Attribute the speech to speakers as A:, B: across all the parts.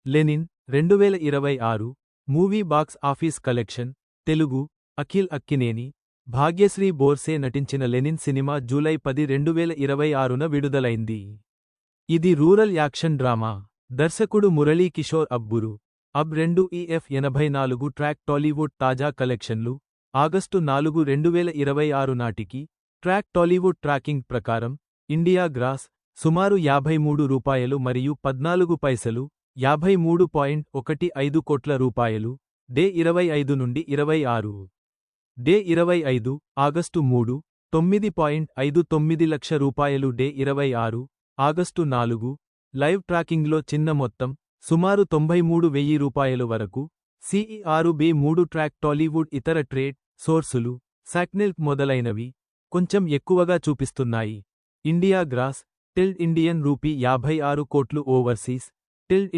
A: Lenin 2026 movie box office collection Telugu Akhil Akkineni Bhagyashri Borse నటించిన Lenin cinema July 10, 2026న విడుదలైంది. ఇది రూరల్ యాక్షన్ డ్రామా. దర్శకుడు మురళీ కిషోర్ అబ్బురు. అబ్ 2EF84 ట్రాక్ టాలీవుడ్ తాజా కలెక్షన్లు ఆగస్టు 4, 2026 నాటికి ట్రాక్ టాలీవుడ్ ట్రాకింగ్ ప్రకారం ఇండియా గ్రాస్ సుమారు రూ. 53 మరియు 14 పైసలు 53.15 కోట్ల రూపాయలు. డే 25 నుండి 26. డే 25 ఆగస్టు 3 9.59 లక్ష రూపాయలు. డే 26 ఆగస్టు 4 లైవ్ ట్రాకింగ్లో చిన్న మొత్తం సుమారు 93,000 రూపాయలు వరకు. CERB3 ట్రాక్ టాలీవుడ్ ఇతర ట్రేడ్ సోర్సులు సాక్నెల్ మొదలైనవి కొంచెం ఎక్కువగా చూపిస్తున్నాయి. ఇండియా గ్రాస్ ఇండియన్ రూపీ 56 కోట్లు. ఓవర్సీస్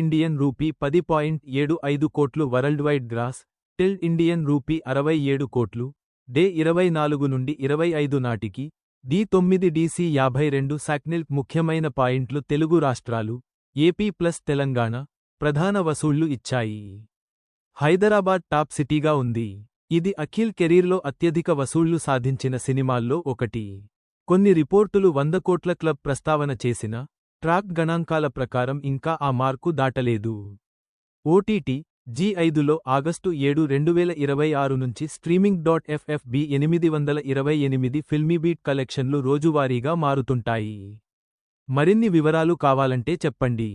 A: ఇండియన్ రూపీ 10.75 కోట్లు. Worldwide gross Indian rupee 67 కోట్లు. డే 24 నుండి 25 నాటికి D9DC52 సాక్నెల్. ముఖ్యమైన పాయింట్లు తెలుగు రాష్ట్రాలు ఏపీ ప్లస్ తెలంగాణ ప్రధాన వసూళ్లు ఇచ్చాయి. హైదరాబాద్ టాప్ సిటీగా ఉంది. ఇది అఖిల్ కెరీర్లో అత్యధిక వసూళ్లు సాధించిన సినిమాల్లో ఒకటి. కొన్ని రిపోర్టులు 100 కోట్ల క్లబ్ ప్రస్తావన చేసిన ట్రాక్ గణాంకాల ప్రకారం ఇంకా ఆ మార్కు దాటలేదు. ఓటీటీ G5లో ఆగస్టు 7, 2026 నుంచి స్ట్రీమింగ్. FFB 828 ఫిల్మీబీట్ కలెక్షన్లు రోజువారీగా మారుతుంటాయి. మరిన్ని వివరాలు కావాలంటే చెప్పండి.